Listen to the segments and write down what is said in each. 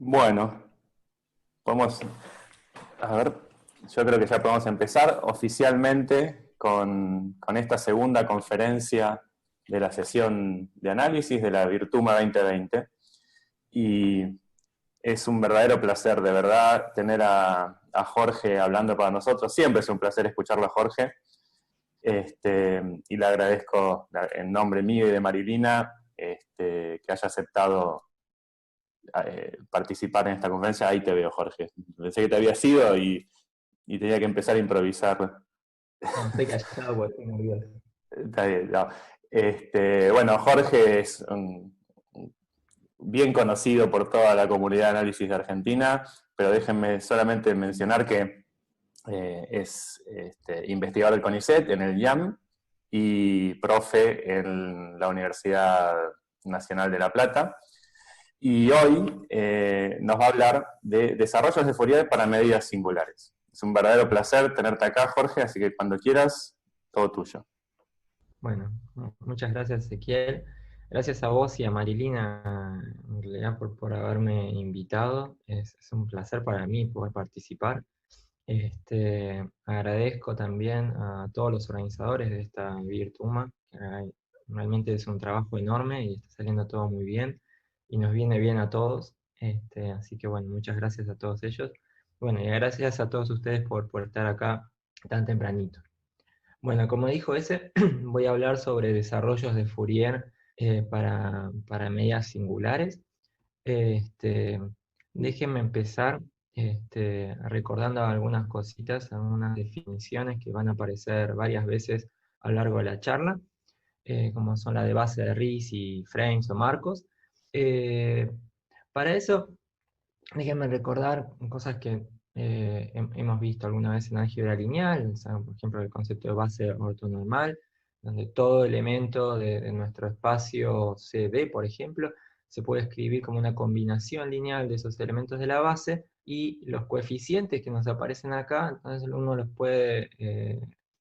Bueno, vamos a ver, yo creo que ya podemos empezar oficialmente con esta segunda conferencia de la sesión de análisis de la Virtuma 2020. Y es un verdadero placer, de verdad, tener a Jorge hablando para nosotros. Siempre es un placer escucharlo a Jorge. Y le agradezco en nombre mío y de Marilina que haya aceptado participar en esta conferencia. Ahí te veo, Jorge. Pensé que te había sido y tenía que empezar a improvisar. No, estoy callado porque estoy nervioso. Está bien, no. Bueno, Jorge es bien conocido por toda la comunidad de análisis de Argentina, pero déjenme solamente mencionar que es investigador del CONICET en el IAM y profe en la Universidad Nacional de La Plata. Y hoy nos va a hablar de desarrollos de Fourier para medidas singulares. Es un verdadero placer tenerte acá, Jorge, así que cuando quieras, todo tuyo. Bueno, muchas gracias, Ezequiel. Gracias a vos y a Marilina, en realidad, por haberme invitado. Es un placer para mí poder participar. Agradezco también a todos los organizadores de esta Virtuma, que realmente es un trabajo enorme y está saliendo todo muy bien y nos viene bien a todos. Así que bueno, muchas gracias a todos ellos. Bueno, y gracias a todos ustedes por estar acá tan tempranito. Bueno, como dijo ese, voy a hablar sobre desarrollos de Fourier para medidas singulares. Este, Déjenme empezar recordando algunas cositas, algunas definiciones que van a aparecer varias veces a lo largo de la charla, como son la de base de Riesz y Frames o Marcos. Eh, para eso, déjenme recordar cosas que hemos visto alguna vez en álgebra lineal, o sea, por ejemplo, el concepto de base ortonormal, donde todo elemento de nuestro espacio CD, por ejemplo, se puede escribir como una combinación lineal de esos elementos de la base, y los coeficientes que nos aparecen acá, entonces uno los puede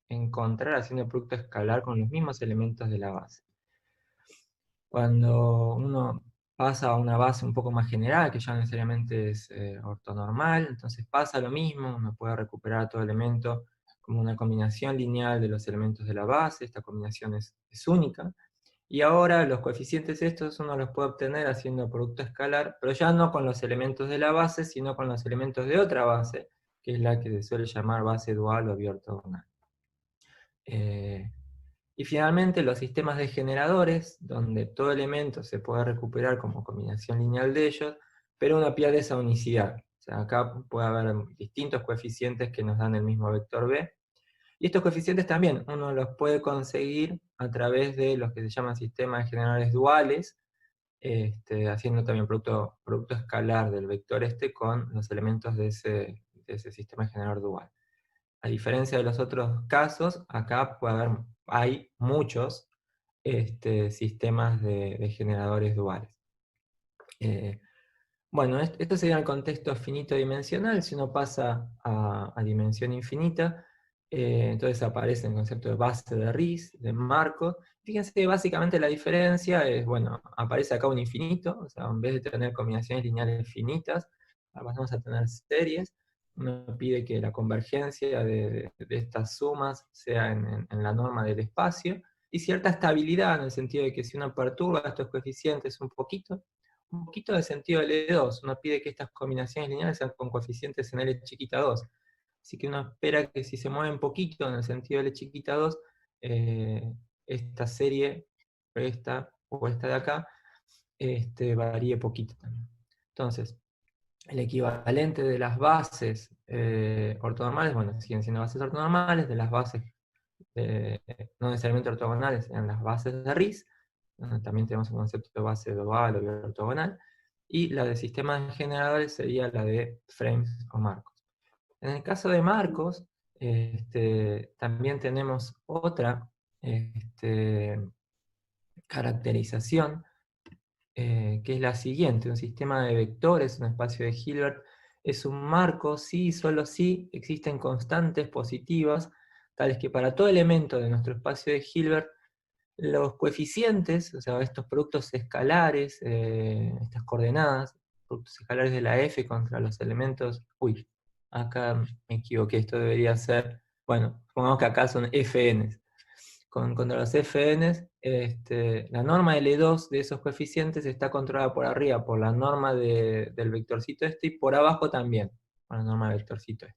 encontrar haciendo el producto escalar con los mismos elementos de la base. Cuando uno pasa a una base un poco más general, que ya no necesariamente es ortonormal, entonces pasa lo mismo, uno puede recuperar todo elemento como una combinación lineal de los elementos de la base. Esta combinación es única, y ahora los coeficientes estos uno los puede obtener haciendo producto escalar, pero ya no con los elementos de la base, sino con los elementos de otra base, que es la que se suele llamar base dual o biortogonal. Y finalmente los sistemas de generadores, donde todo elemento se puede recuperar como combinación lineal de ellos, pero uno pierde esa unicidad. O sea, acá puede haber distintos coeficientes que nos dan el mismo vector B. Y estos coeficientes también uno los puede conseguir a través de los que se llaman sistemas de generadores duales, haciendo también producto escalar del vector con los elementos de ese sistema de generador dual. A diferencia de los otros casos, acá hay muchos sistemas de generadores duales. Bueno, esto sería el contexto finito dimensional. Si uno pasa a dimensión infinita, entonces aparece el concepto de base de Riesz, de Markov. Fíjense que básicamente la diferencia es, bueno, aparece acá un infinito, o sea, en vez de tener combinaciones lineales finitas, vamos a tener series. Uno pide que la convergencia de estas sumas sea en la norma del espacio, y cierta estabilidad, en el sentido de que si uno perturba estos coeficientes un poquito de sentido de L2. Uno pide que estas combinaciones lineales sean con coeficientes en L chiquita 2. Así que uno espera que si se mueven poquito en el sentido de L chiquita 2, esta serie, esta o esta de acá, varíe poquito también. Entonces, el equivalente de las bases ortonormales, bueno, siguen siendo bases ortonormales, de las bases no necesariamente ortogonales en las bases de Riesz. También tenemos un concepto de base dual o ortogonal, y la de sistemas de generadores sería la de Frames o Marcos. En el caso de Marcos, también tenemos otra caracterización, que es la siguiente: un sistema de vectores, un espacio de Hilbert, es un marco si y solo si existen constantes positivas, tales que para todo elemento de nuestro espacio de Hilbert, los coeficientes, o sea, estos productos escalares, estas coordenadas, productos escalares de la F contra los elementos... Uy, acá me equivoqué, esto debería ser... Bueno, supongamos que acá son FNs. Contra los FNs, la norma L2 de esos coeficientes está controlada por arriba por la norma del vectorcito este y por abajo también, por la norma del vectorcito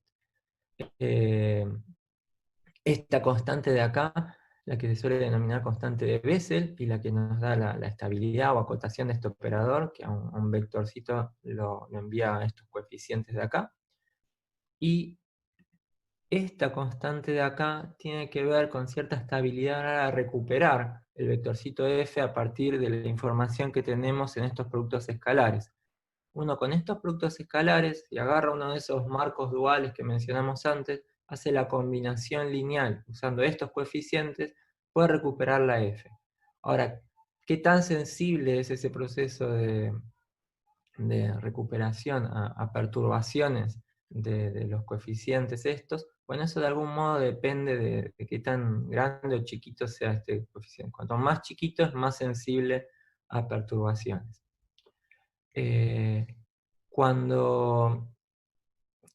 este. Esta constante de acá, la que se suele denominar constante de Bessel, y la que nos da la estabilidad o acotación de este operador, que a un vectorcito lo envía a estos coeficientes de acá. Y esta constante de acá tiene que ver con cierta estabilidad a recuperar el vectorcito f a partir de la información que tenemos en estos productos escalares. Uno con estos productos escalares, si agarra uno de esos marcos duales que mencionamos antes, hace la combinación lineal, usando estos coeficientes, puede recuperar la f. Ahora, ¿qué tan sensible es ese proceso de recuperación a perturbaciones de los coeficientes estos? Bueno, eso de algún modo depende de qué tan grande o chiquito sea este coeficiente. Cuanto más chiquito es más sensible a perturbaciones. Cuando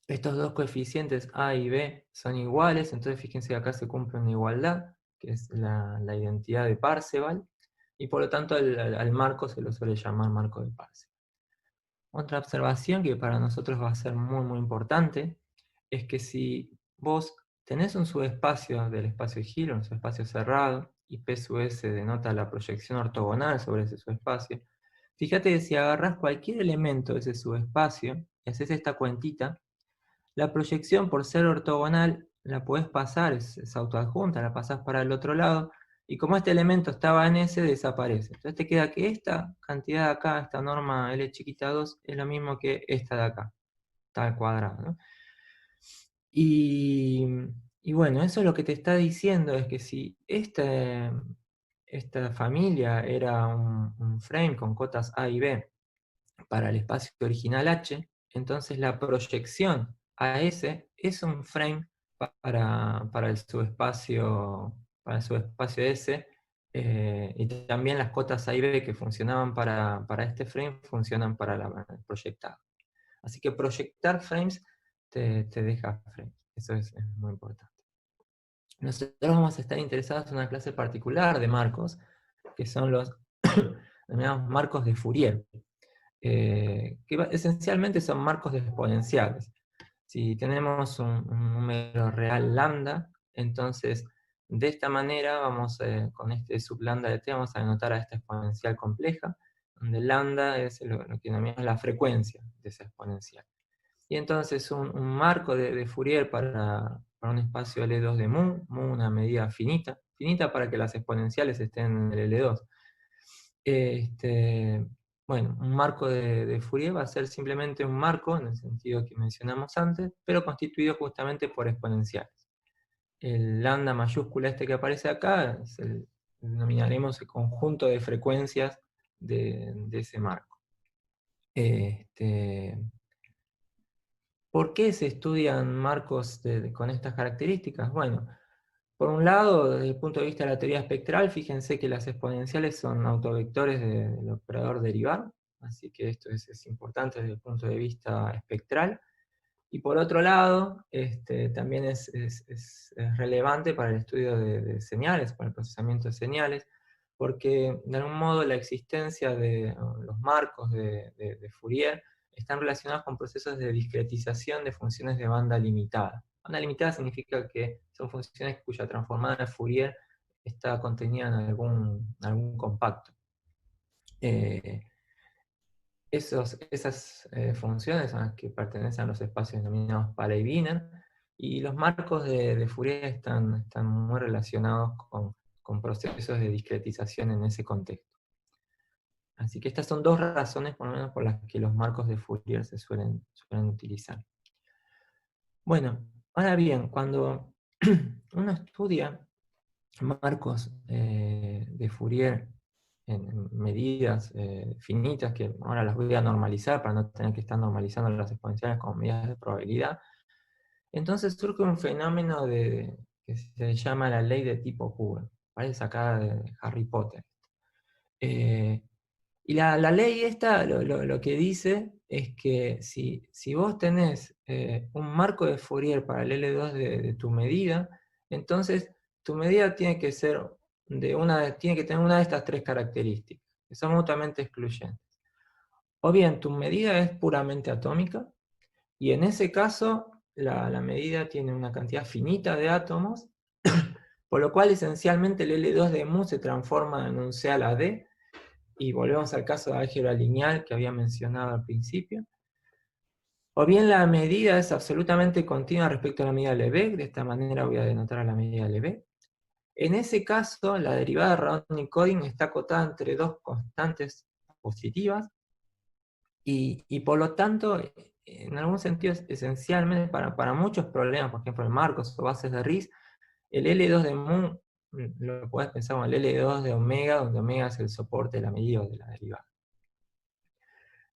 estos dos coeficientes A y B son iguales, entonces fíjense que acá se cumple una igualdad, que es la identidad de Parseval, y por lo tanto al marco se lo suele llamar marco de Parseval. Otra observación que para nosotros va a ser muy muy importante es que si vos tenés un subespacio del espacio de Hilbert, un subespacio cerrado, y P sub S denota la proyección ortogonal sobre ese subespacio, fíjate que si agarrás cualquier elemento de ese subespacio y haces esta cuentita, la proyección por ser ortogonal la podés pasar, es autoadjunta, la pasás para el otro lado, y como este elemento estaba en S, desaparece. Entonces te queda que esta cantidad de acá, esta norma L chiquita 2, es lo mismo que esta de acá, está al cuadrado, ¿no? Y bueno, eso lo que te está diciendo es que si esta familia era un frame con cotas A y B para el espacio original H, entonces la proyección a S es un frame para el subespacio S, y también las cotas A y B que funcionaban para este frame funcionan para el proyectado. Así que proyectar frames te deja frames. Eso es muy importante. Nosotros vamos a estar interesados en una clase particular de marcos, que son los denominados marcos de Fourier, que esencialmente son marcos de exponenciales. Si tenemos un número real lambda, entonces de esta manera vamos, con este sub lambda de t, vamos a denotar a esta exponencial compleja, donde lambda es lo que denominamos la frecuencia de esa exponencial. Y entonces un marco de Fourier para un espacio L2 de mu una medida finita para que las exponenciales estén en el L2. Bueno, un marco de Fourier va a ser simplemente un marco, en el sentido que mencionamos antes, pero constituido justamente por exponenciales. El lambda mayúscula este que aparece acá, denominaremos el conjunto de frecuencias de ese marco. ¿Por qué se estudian marcos con estas características? Bueno, por un lado, desde el punto de vista de la teoría espectral, fíjense que las exponenciales son autovectores del operador derivar, así que esto es importante desde el punto de vista espectral. Y por otro lado, también es relevante para el estudio de señales, para el procesamiento de señales, porque de algún modo la existencia de los marcos de Fourier están relacionados con procesos de discretización de funciones de banda limitada. Banda limitada significa que son funciones cuya transformada de Fourier está contenida en algún compacto. Esas funciones son las que pertenecen a los espacios denominados Pala y Wiener, y los marcos de Fourier están muy relacionados con procesos de discretización en ese contexto. Así que estas son dos razones, por lo menos, por las que los marcos de Fourier se suelen utilizar. Bueno, ahora bien, cuando uno estudia marcos de Fourier en medidas finitas, que ahora las voy a normalizar para no tener que estar normalizando las exponenciales como medidas de probabilidad, entonces surge un fenómeno que se llama la ley de tipo Hubble, parece sacada de Harry Potter. Y la ley esta lo que dice es que si vos tenés un marco de Fourier para el L2 de tu medida, entonces tu medida tiene que ser tiene que tener una de estas tres características, que son mutuamente excluyentes. O bien tu medida es puramente atómica, y en ese caso la medida tiene una cantidad finita de átomos, por lo cual esencialmente el L2 de mu se transforma en un C a la D, y volvemos al caso de álgebra lineal que había mencionado al principio. O bien la medida es absolutamente continua respecto a la medida Lebesgue, de esta manera voy a denotar a la medida Lebesgue. En ese caso, la derivada de Radon-Nikodym está acotada entre dos constantes positivas, y por lo tanto, en algún sentido, esencialmente para muchos problemas, por ejemplo, en marcos o bases de Riesz, el L2 de mu lo puedes pensar como el L2 de omega, donde omega es el soporte de la medida o de la derivada.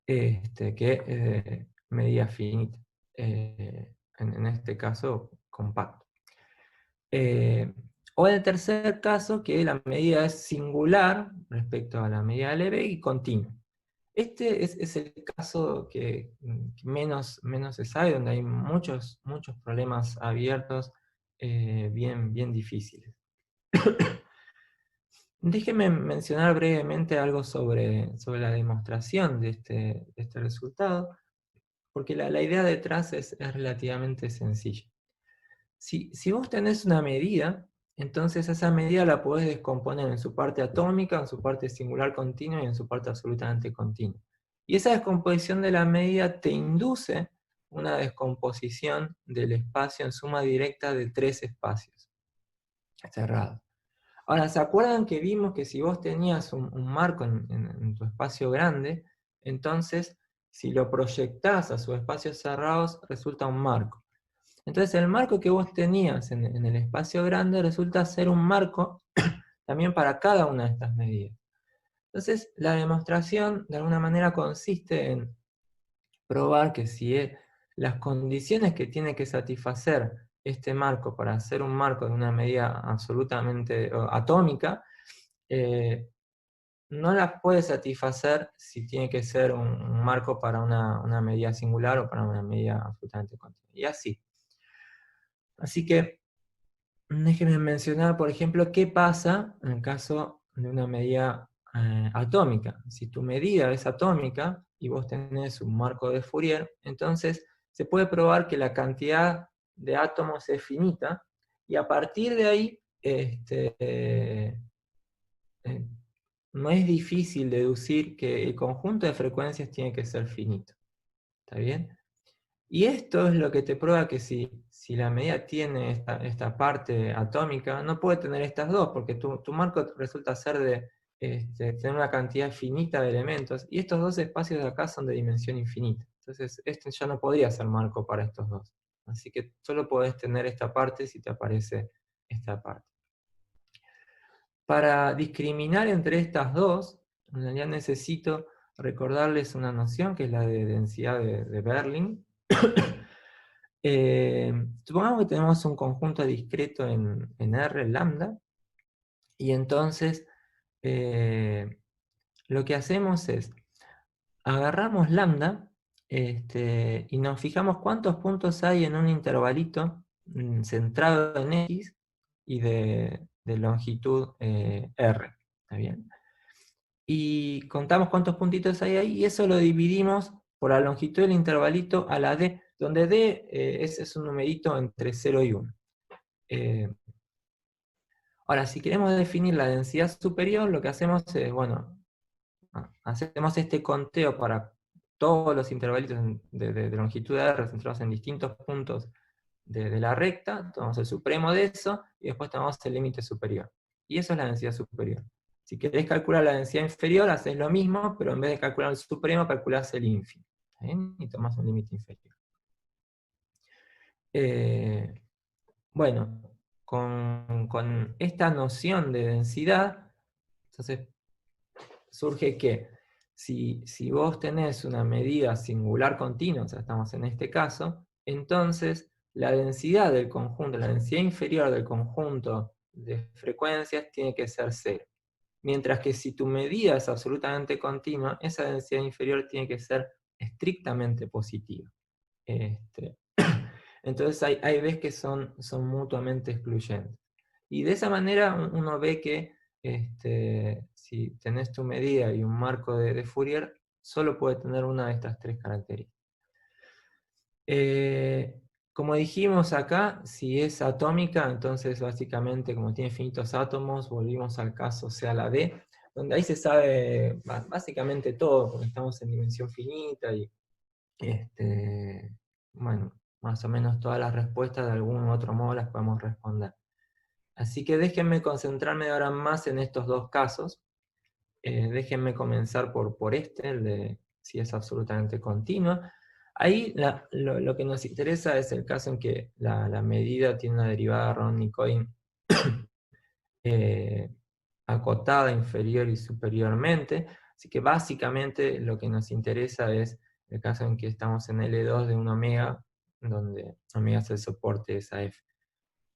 Que medida finita, en este caso compacto. O en el tercer caso, que la medida es singular respecto a la medida de Lebesgue y continua. Este es el caso que menos se sabe, donde hay muchos problemas abiertos bien difíciles. Déjeme mencionar brevemente algo sobre la demostración de este resultado, porque la idea detrás es relativamente sencilla. Si vos tenés una medida, entonces esa medida la podés descomponer en su parte atómica, en su parte singular continua y en su parte absolutamente continua. Y esa descomposición de la medida te induce una descomposición del espacio en suma directa de tres espacios cerrados. Ahora, ¿se acuerdan que vimos que si vos tenías un marco en tu espacio grande, entonces si lo proyectás a sus espacios cerrados, resulta un marco? Entonces el marco que vos tenías en el espacio grande resulta ser un marco también para cada una de estas medidas. Entonces la demostración de alguna manera consiste en probar que si las condiciones que tiene que satisfacer este marco para hacer un marco de una medida absolutamente atómica, no las puede satisfacer si tiene que ser un marco para una medida singular o para una medida absolutamente continua. Y así. Así que déjenme mencionar, por ejemplo, qué pasa en el caso de una medida atómica. Si tu medida es atómica y vos tenés un marco de Fourier, entonces se puede probar que la cantidad de átomos es finita, y a partir de ahí no es difícil deducir que el conjunto de frecuencias tiene que ser finito. ¿Está bien? Y esto es lo que te prueba que si la medida tiene esta parte atómica, no puede tener estas dos, porque tu marco resulta ser de tener una cantidad finita de elementos, y estos dos espacios de acá son de dimensión infinita. Entonces, este ya no podría ser marco para estos dos. Así que solo podés tener esta parte si te aparece esta parte. Para discriminar entre estas dos, en realidad necesito recordarles una noción que es la de densidad de Berlin. Supongamos que tenemos un conjunto discreto en R lambda, y entonces lo que hacemos es agarramos lambda y nos fijamos cuántos puntos hay en un intervalito centrado en X y de longitud R. ¿Está bien? Y contamos cuántos puntitos hay ahí, y eso lo dividimos por la longitud del intervalito a la D, donde D es un numerito entre 0 y 1. Ahora, si queremos definir la densidad superior, lo que hacemos es, bueno, hacemos este conteo para todos los intervalitos de longitud R centrados en distintos puntos de la recta, tomamos el supremo de eso, y después tomamos el límite superior. Y eso es la densidad superior. Si querés calcular la densidad inferior, haces lo mismo, pero en vez de calcular el supremo, calculás el ínfimo. Y tomás un límite inferior. Bueno, con esta noción de densidad, entonces surge que si vos tenés una medida singular continua, o sea, estamos en este caso, entonces la densidad del conjunto, la densidad inferior del conjunto de frecuencias tiene que ser 0. Mientras que si tu medida es absolutamente continua, esa densidad inferior tiene que ser estrictamente positiva. Entonces hay veces que son mutuamente excluyentes. Y de esa manera uno ve que si tenés tu medida y un marco de Fourier, solo puede tener una de estas tres características. Como dijimos acá, si es atómica, entonces básicamente como tiene finitos átomos, volvimos al caso C a la D, donde ahí se sabe básicamente todo, porque estamos en dimensión finita y bueno, más o menos todas las respuestas de algún otro modo las podemos responder. Así que déjenme concentrarme ahora más en estos dos casos. Déjenme comenzar por el de si es absolutamente continua. Ahí lo que nos interesa es el caso en que la medida tiene una derivada Ron-Cohen acotada inferior y superiormente. Así que básicamente lo que nos interesa es el caso en que estamos en L2 de un omega, donde omega es el soporte de esa F.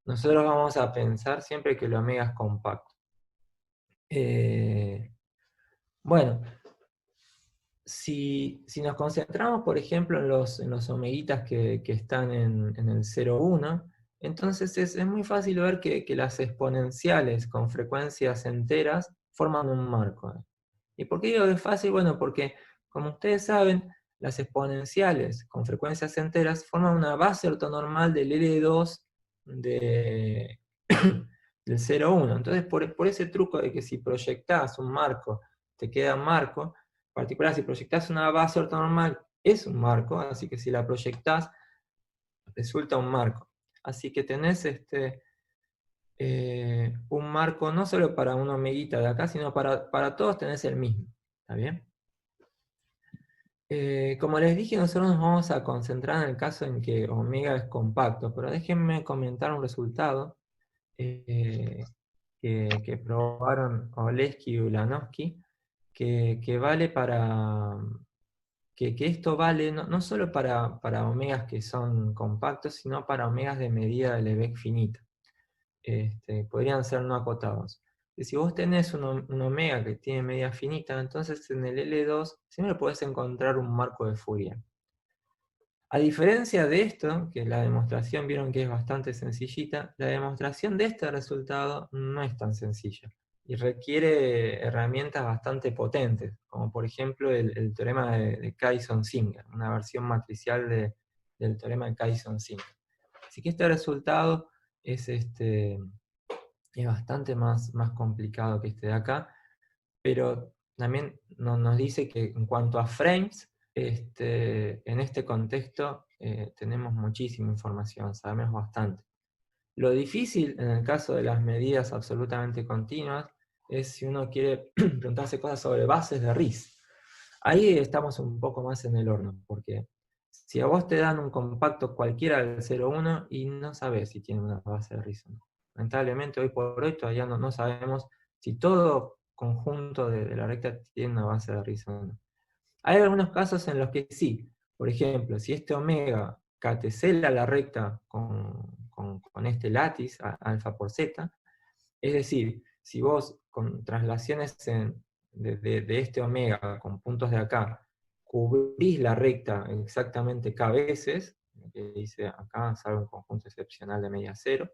Nosotros vamos a pensar siempre que el omega es compacto. Bueno, si nos concentramos, por ejemplo, en los omeguitas que están en el 0,1, entonces es muy fácil ver que las exponenciales con frecuencias enteras forman un marco. ¿Y por qué digo que es fácil? Bueno, porque, como ustedes saben, las exponenciales con frecuencias enteras forman una base ortonormal del L2 del 0,1. Entonces, por ese truco de que si proyectás un marco, te queda un marco, en particular si proyectás una base ortonormal, es un marco, así que si la proyectás, resulta un marco. Así que tenés un marco no solo para una omeguita de acá, sino para todos tenés el mismo. ¿Está bien? Como les dije, nosotros nos vamos a concentrar en el caso en que omega es compacto, pero déjenme comentar un resultado que probaron Oleski y Ulanowski, que vale para... Que esto vale no solo para omegas que son compactos, sino para omegas de medida de Lebesgue finita. Podrían ser no acotados. Y si vos tenés un omega que tiene medida finita, entonces en el L2 siempre podés encontrar un marco de Fourier. A diferencia de esto, que la demostración vieron que es bastante sencillita, la demostración de este resultado no es tan sencilla y requiere herramientas bastante potentes, como por ejemplo el teorema de Kyson-Singer, una versión matricial del teorema de Kyson-Singer. Así que este resultado es bastante más complicado que este de acá, pero también nos dice que en cuanto a frames, en este contexto tenemos muchísima información, sabemos bastante. Lo difícil en el caso de las medidas absolutamente continuas es si uno quiere preguntarse cosas sobre bases de RIS. Ahí estamos un poco más en el horno, porque si a vos te dan un compacto cualquiera del 0,1 y no sabes si tiene una base de RIS o no. Lamentablemente hoy por hoy todavía no sabemos si todo conjunto de la recta tiene una base de RIS o no. Hay algunos casos en los que sí. Por ejemplo, si este omega catecela la recta con este látiz, alfa por z, es decir, si vos con traslaciones de este omega con puntos de acá, cubrís la recta exactamente k veces, que dice acá, salvo un conjunto excepcional de media cero,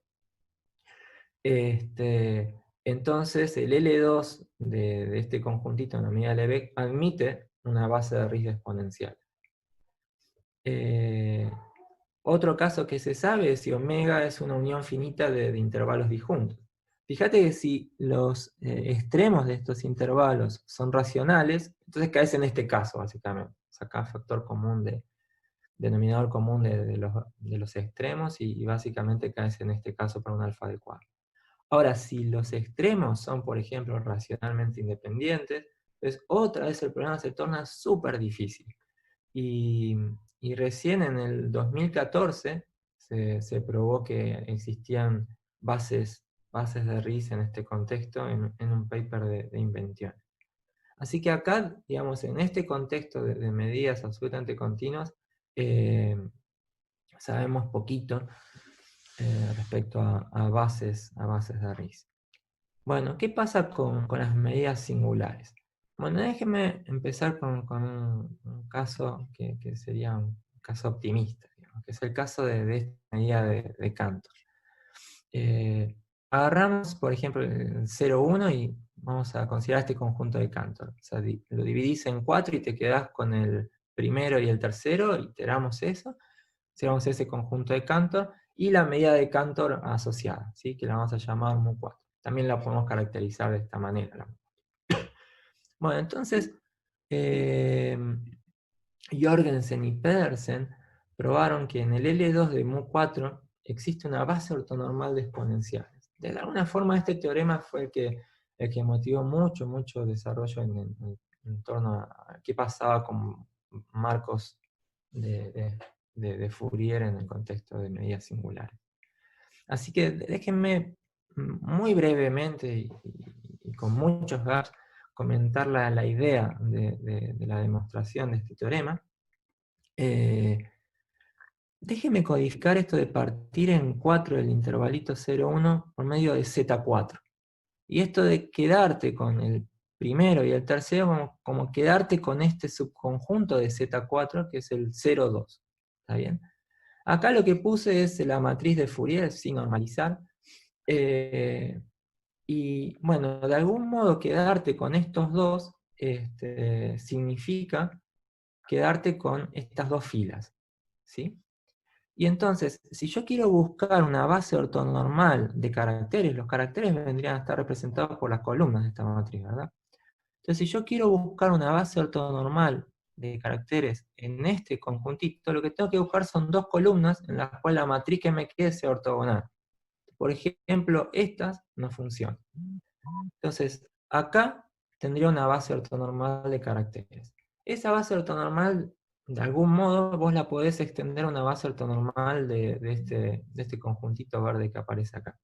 entonces el L2 de este conjuntito en la medida de Lebesgue admite una base de RIS exponencial. Otro caso que se sabe es si omega es una unión finita de intervalos disjuntos. Fíjate que si los extremos de estos intervalos son racionales, entonces caes en este caso, básicamente. Sacás factor común denominador común de los extremos y básicamente caes en este caso para un alfa de cuadro. Ahora, si los extremos son, por ejemplo, racionalmente independientes, entonces otra vez el problema se torna súper difícil. Y recién en el 2014 se probó que existían bases de RIS en este contexto en un paper de Inventione. Así que acá, digamos, en este contexto de medidas absolutamente continuas, sabemos poquito respecto a bases de RIS. Bueno, ¿qué pasa con las medidas singulares? Bueno, déjeme empezar con un caso que sería un caso optimista, digamos, que es el caso de esta medida de Cantor. Agarramos, por ejemplo, el 0,1 y vamos a considerar este conjunto de Cantor. O sea, lo dividís en 4 y te quedás con el primero y el tercero, iteramos eso, iteramos ese conjunto de Cantor y la medida de Cantor asociada, ¿sí? Que la vamos a llamar mu4. También la podemos caracterizar de esta manera. Bueno, entonces, Jorgensen y Pedersen probaron que en el L2 de mu4 existe una base ortonormal de exponenciales. De alguna forma este teorema fue el que motivó mucho desarrollo en torno a qué pasaba con marcos de Fourier en el contexto de medidas singulares. Así que déjenme muy brevemente y con muchos gaps comentar la idea de la demostración de este teorema. Déjeme codificar esto de partir en 4 del intervalito 0,1 por medio de Z4. Y esto de quedarte con el primero y el tercero, como quedarte con este subconjunto de Z4, que es el 0,2. ¿Está bien? Acá lo que puse es la matriz de Fourier, sin normalizar. Y bueno, de algún modo quedarte con estos dos significa quedarte con estas dos filas. ¿Sí? Y entonces, si yo quiero buscar una base ortonormal de caracteres, los caracteres vendrían a estar representados por las columnas de esta matriz, ¿verdad? Entonces, si yo quiero buscar una base ortonormal de caracteres en este conjuntito, lo que tengo que buscar son dos columnas en las cuales la matriz que me quede sea ortogonal. Por ejemplo, estas no funcionan. Entonces, acá tendría una base ortonormal de caracteres. Esa base ortonormal, de algún modo, vos la podés extender a una base ortonormal de este conjuntito verde que aparece acá.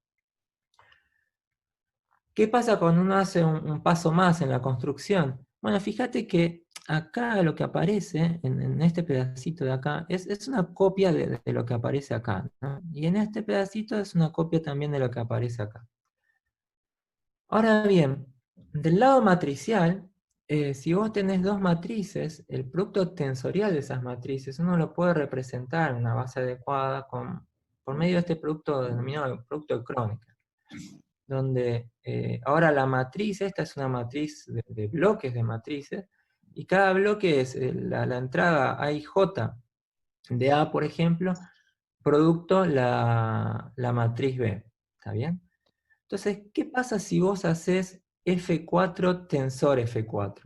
¿Qué pasa cuando uno hace un paso más en la construcción? Bueno, fíjate que acá lo que aparece, en este pedacito de acá, es una copia de lo que aparece acá, ¿no? Y en este pedacito es una copia también de lo que aparece acá. Ahora bien, del lado matricial, si vos tenés dos matrices, el producto tensorial de esas matrices uno lo puede representar en una base adecuada por medio de este producto denominado producto de Kronecker, donde ahora la matriz, esta es una matriz de bloques de matrices, y cada bloque es la entrada AIJ de A, por ejemplo, producto la matriz B, ¿está bien? Entonces, ¿qué pasa si vos haces F4 tensor F4?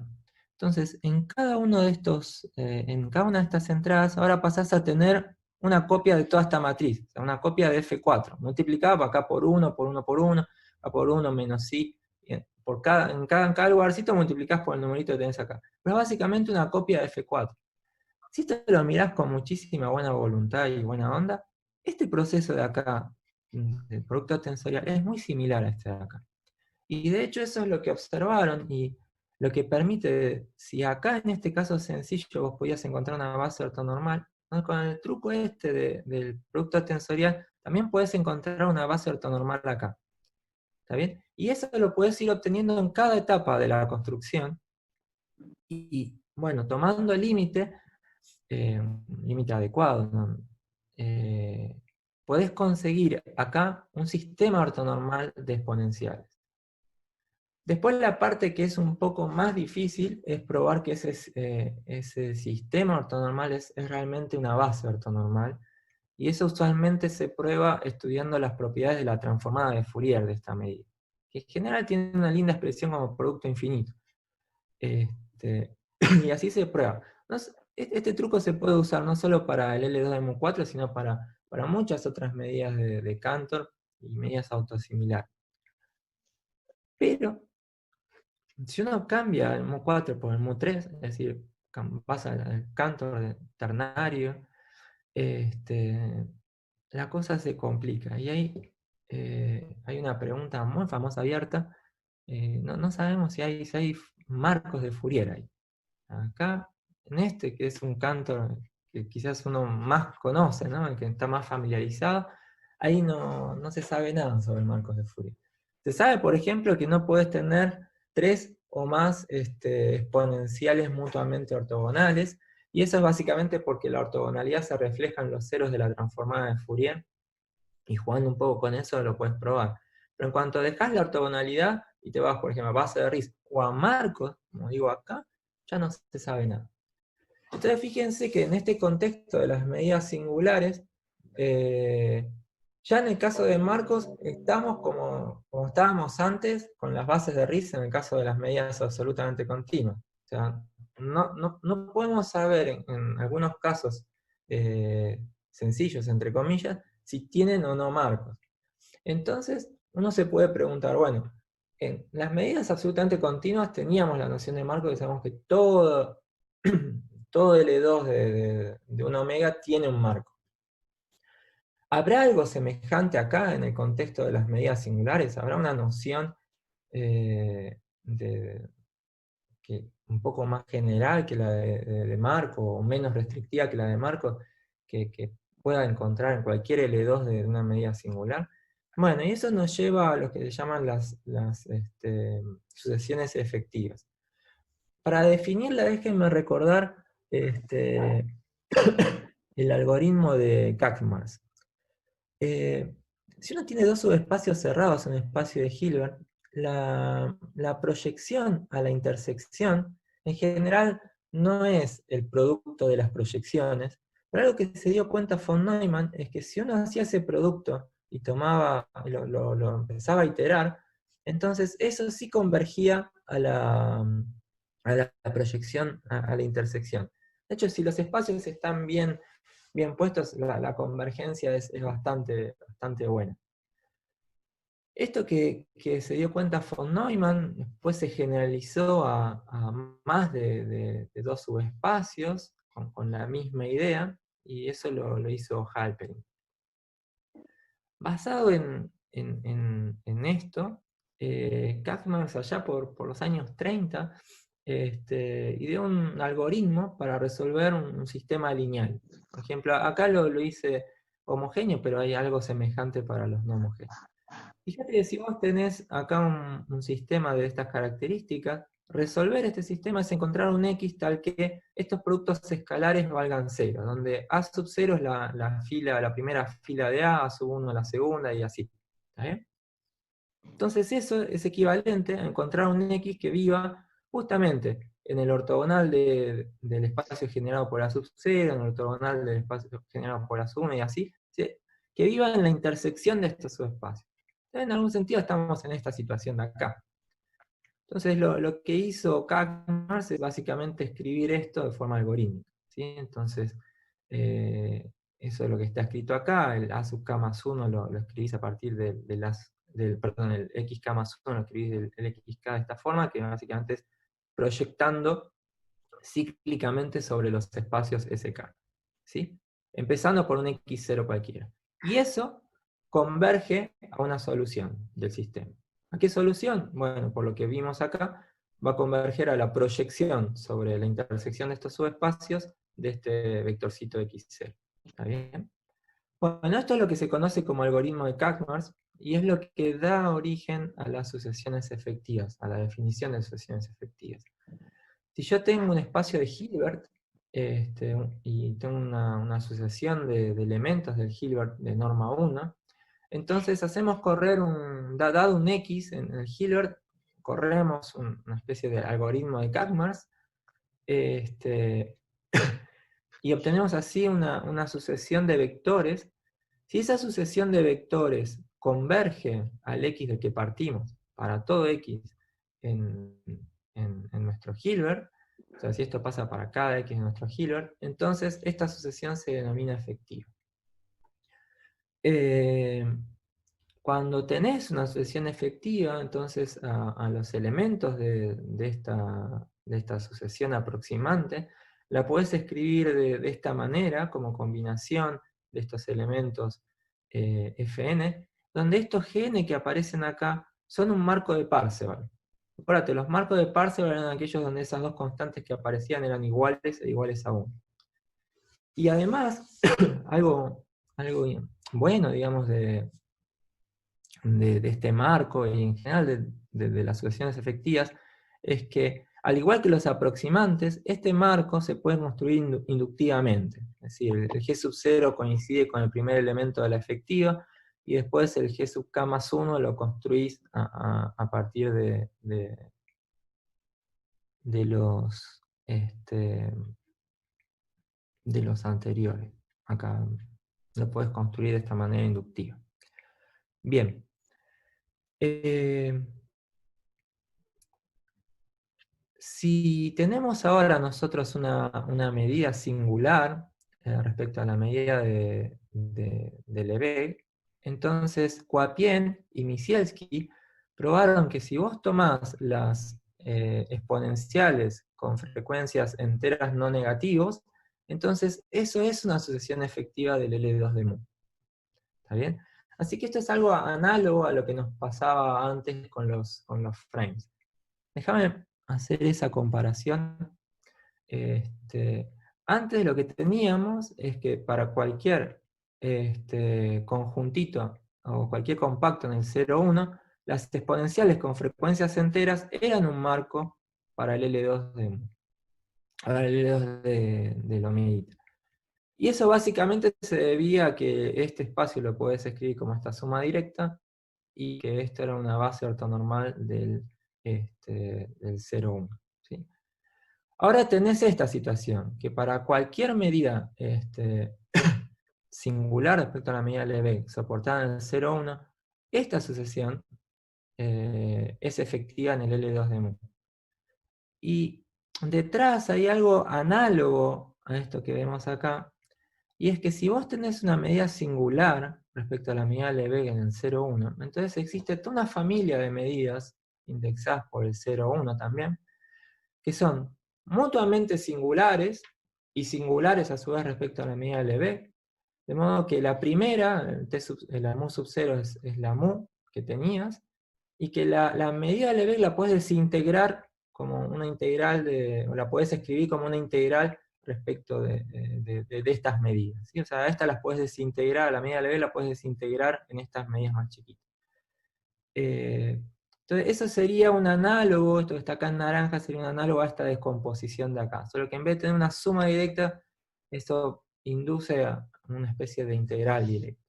Entonces, en cada uno de estos, en cada una de estas entradas, ahora pasás a tener una copia de toda esta matriz, o sea, una copia de F4, multiplicada por acá por 1, por 1, por 1, acá por 1 menos I, en cada lugarcito multiplicás por el numerito que tenés acá. Pero es básicamente una copia de F4. Si esto lo mirás con muchísima buena voluntad y buena onda, este proceso de acá, del producto tensorial, es muy similar a este de acá. Y de hecho eso es lo que observaron y lo que permite, si acá en este caso sencillo vos podías encontrar una base ortonormal, ¿no? Con el truco del producto tensorial también puedes encontrar una base ortonormal acá. ¿Está bien? Y eso lo puedes ir obteniendo en cada etapa de la construcción. Y bueno, tomando el límite, un límite adecuado, ¿no? Podés conseguir acá un sistema ortonormal de exponenciales. Después la parte que es un poco más difícil es probar que ese sistema ortonormal es realmente una base ortonormal, y eso usualmente se prueba estudiando las propiedades de la transformada de Fourier de esta medida, que en general tiene una linda expresión como producto infinito. Y así se prueba. Este truco se puede usar no solo para el L2 de mu4, sino para muchas otras medidas de Cantor y medidas autosimilares. Pero, si uno cambia el mu4 por el mu3, es decir, pasa al Cantor ternario, la cosa se complica. Y ahí hay una pregunta muy famosa abierta. No sabemos si hay marcos de Fourier ahí. Acá, en este, que es un Cantor que quizás uno más conoce, ¿no? El que está más familiarizado, ahí no se sabe nada sobre marcos de Fourier. Se sabe, por ejemplo, que no puedes tener 3 o más exponenciales mutuamente ortogonales, y eso es básicamente porque la ortogonalidad se refleja en los ceros de la transformada de Fourier, y jugando un poco con eso lo puedes probar. Pero en cuanto dejas la ortogonalidad y te vas, por ejemplo, a base de Riesz o a Marcos, como digo acá, ya no se sabe nada. Entonces fíjense que en este contexto de las medidas singulares, ya en el caso de Marcos estamos como estábamos antes con las bases de Riesz en el caso de las medidas absolutamente continuas. O sea, no podemos saber en algunos casos sencillos, entre comillas, si tienen o no marcos. Entonces, uno se puede preguntar, bueno, en las medidas absolutamente continuas teníamos la noción de marco, que sabemos que todo, todo L2 de una omega tiene un marco. ¿Habrá algo semejante acá en el contexto de las medidas singulares? ¿Habrá una noción un poco más general que la de Marco, o menos restrictiva que la de Marco, que pueda encontrar en cualquier L2 de una medida singular? Bueno, y eso nos lleva a lo que se llaman las sucesiones efectivas. Para definirla, déjenme recordar el algoritmo de Kakmars. Si uno tiene dos subespacios cerrados en el espacio de Hilbert, la proyección a la intersección en general no es el producto de las proyecciones, pero algo que se dio cuenta von Neumann es que si uno hacía ese producto y lo empezaba a iterar, entonces eso sí convergía a la proyección a la intersección. De hecho, si los espacios están bien puestos, la convergencia es bastante buena. Esto que se dio cuenta von Neumann, después se generalizó a más de dos subespacios con la misma idea, y eso lo hizo Halperin. Basado en esto, Kakmars allá por los años 30 ideó un algoritmo para resolver un sistema lineal. Por ejemplo, acá lo hice homogéneo, pero hay algo semejante para los no homogéneos. Fíjate que si vos tenés acá un sistema de estas características, resolver este sistema es encontrar un X tal que estos productos escalares valgan 0, donde A sub 0 es la primera fila de A sub 1 la segunda, y así. ¿Está bien? Entonces eso es equivalente a encontrar un X que viva justamente en el ortogonal del espacio generado por A sub 0, en el ortogonal del espacio generado por A sub 1, y así, ¿sí? Que viva en la intersección de estos subespacios. En algún sentido estamos en esta situación de acá. Entonces lo que hizo Kakmars es básicamente escribir esto de forma algorítmica, ¿sí? Entonces, eso es lo que está escrito acá. El A sub k más 1 lo escribís a partir el xk más 1 lo escribís del xk de esta forma, que básicamente es proyectando cíclicamente sobre los espacios SK, ¿sí? Empezando por un x0 cualquiera. Y eso converge a una solución del sistema. ¿A qué solución? Bueno, por lo que vimos acá, va a converger a la proyección sobre la intersección de estos subespacios de este vectorcito x0. ¿Está bien? Bueno, esto es lo que se conoce como algoritmo de Kakmars, y es lo que da origen a las sucesiones efectivas, a la definición de sucesiones efectivas. Si yo tengo un espacio de Hilbert, y tengo una asociación de elementos del Hilbert de norma 1, entonces hacemos correr dado un X en el Hilbert, corremos una especie de algoritmo de Kakmars, y obtenemos así una sucesión de vectores. Si esa sucesión de vectores converge al X del que partimos, para todo X en nuestro Hilbert, o sea, si esto pasa para cada X de nuestro Hilbert, entonces esta sucesión se denomina efectiva. Cuando tenés una sucesión efectiva, entonces a los elementos de esta sucesión aproximante, la podés escribir de esta manera, como combinación de estos elementos Fn, donde estos Gn que aparecen acá son un marco de Parseval. Acuérdate, los marcos de Parseval eran aquellos donde esas dos constantes que aparecían eran iguales e iguales a 1. Y además, algo bueno, digamos, de de este marco y en general de las sucesiones efectivas es que, al igual que los aproximantes, este marco se puede construir inductivamente. Es decir, el G sub 0 coincide con el primer elemento de la efectiva, y después el G sub k más 1 lo construís a partir de los anteriores. Acá lo puedes construir de esta manera inductiva. Bien. Si tenemos ahora nosotros una medida singular respecto a la medida de Lebesgue, entonces Coipien y Misielski probaron que si vos tomás las exponenciales con frecuencias enteras no negativos, entonces eso es una sucesión efectiva del L2 de mu. ¿Está bien? Así que esto es algo análogo a lo que nos pasaba antes con los frames. Déjame hacer esa comparación. Antes lo que teníamos es que para cualquier conjuntito o cualquier compacto en el 0,1, las exponenciales con frecuencias enteras eran un marco para el L2 de Lomidita. Y eso básicamente se debía a que este espacio lo podés escribir como esta suma directa, y que esto era una base ortonormal del 0,1. ¿Sí? Ahora tenés esta situación, que para cualquier medida singular respecto a la medida Lebesgue soportada en el 0,1, esta sucesión es efectiva en el L2 de mu. Y detrás hay algo análogo a esto que vemos acá, y es que si vos tenés una medida singular respecto a la medida Lebesgue en el 0,1, entonces existe toda una familia de medidas indexadas por el 0,1 también, que son mutuamente singulares, y singulares a su vez respecto a la medida Lebesgue, de modo que la primera, la mu sub 0 es la mu que tenías, y que la medida Lebesgue la puedes desintegrar como una integral, o la puedes escribir como una integral respecto de estas medidas. ¿Sí? O sea, estas las puedes desintegrar, la medida Lebesgue la puedes desintegrar en estas medidas más chiquitas. Entonces, eso sería un análogo, esto que está acá en naranja sería un análogo a esta descomposición de acá. Solo que en vez de tener una suma directa, eso induce a una especie de integral directa.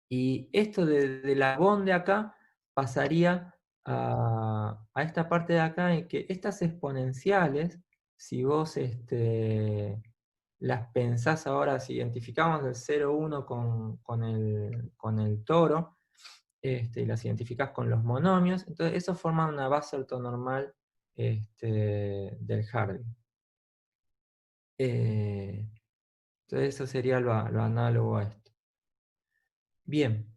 Y esto de la bond de acá pasaría a esta parte de acá, en que estas exponenciales, si vos las pensás ahora, si identificamos el 0,1 con el toro, y las identificás con los monomios, entonces eso forma una base ortonormal del Harding. Entonces eso sería lo análogo a esto. Bien.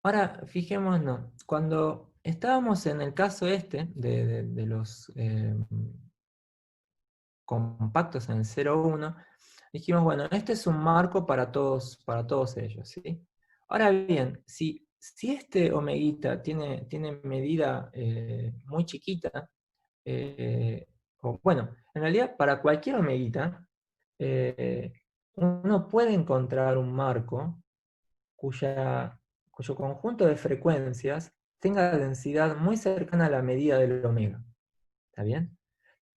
Ahora, fijémonos, cuando estábamos en el caso de los compactos en el 0,1, dijimos, bueno, este es un marco para todos ellos, ¿sí? Ahora bien, si este omeguita tiene medida muy chiquita, o bueno, en realidad para cualquier omeguita, uno puede encontrar un marco cuyo conjunto de frecuencias tenga densidad muy cercana a la medida del omega. ¿Está bien?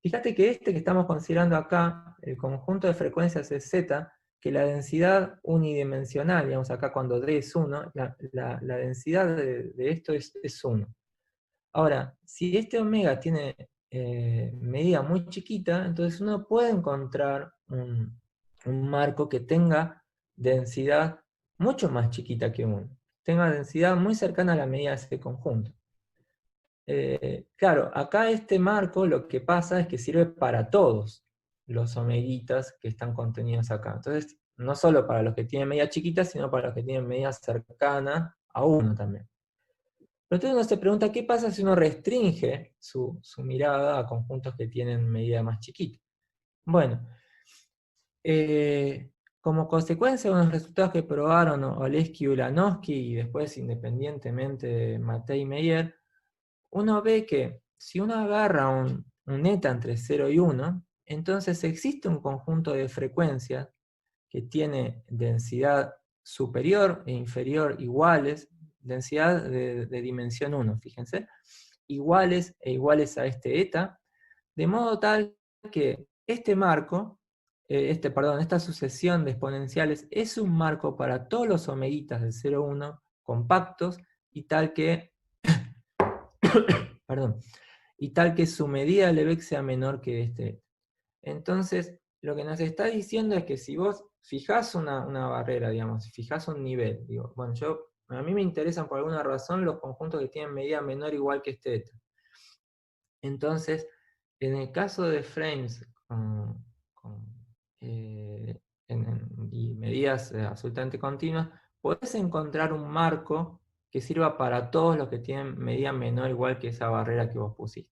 Fíjate que que estamos considerando acá, el conjunto de frecuencias es z, que la densidad unidimensional, digamos acá cuando d es 1, la densidad de esto es 1. Ahora, si este omega tiene medida muy chiquita, entonces uno puede encontrar un marco que tenga densidad mucho más chiquita que 1. Tenga densidad muy cercana a la medida de ese conjunto. Claro, acá este marco lo que pasa es que sirve para todos los omeguitas que están contenidos acá. Entonces, no solo para los que tienen medida chiquita, sino para los que tienen medida cercana a 1 también. Pero entonces uno se pregunta, ¿qué pasa si uno restringe su mirada a conjuntos que tienen medida más chiquita? Bueno, como consecuencia de unos resultados que probaron Oleski y Ulanowski, y después independientemente Mattei y Meyer, uno ve que si uno agarra un eta entre 0 y 1, entonces existe un conjunto de frecuencias que tiene densidad superior e inferior iguales, densidad de dimensión 1, fíjense, iguales e iguales a este eta, de modo tal que este marco, esta sucesión de exponenciales es un marco para todos los omeguitas del 0,1 compactos y tal que, perdón, y tal que su medida de Lebesgue sea menor que este. Entonces, lo que nos está diciendo es que si vos fijás una barrera, digamos, fijás un nivel, digo, bueno, a mí me interesan por alguna razón los conjuntos que tienen medida menor o igual que este eta. Entonces, en el caso de frames y medidas absolutamente continuas, podés encontrar un marco que sirva para todos los que tienen medida menor o igual que esa barrera que vos pusiste.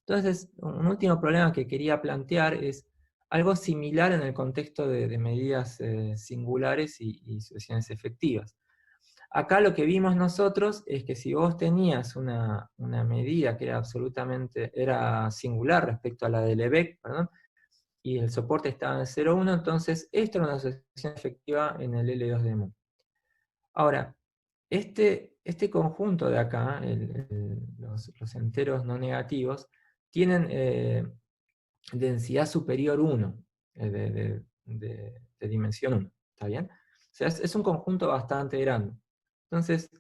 Entonces, un último problema que quería plantear es algo similar en el contexto de medidas singulares y sucesiones efectivas. Acá lo que vimos nosotros es que si vos tenías una medida que era singular respecto a la de Lebesgue, perdón, y el soporte estaba en 0,1, entonces esto era una sucesión efectiva en el L2 de mu. Ahora, este conjunto de acá, los enteros no negativos, tienen densidad superior 1, de dimensión 1, ¿está bien? O sea, es un conjunto bastante grande. Entonces,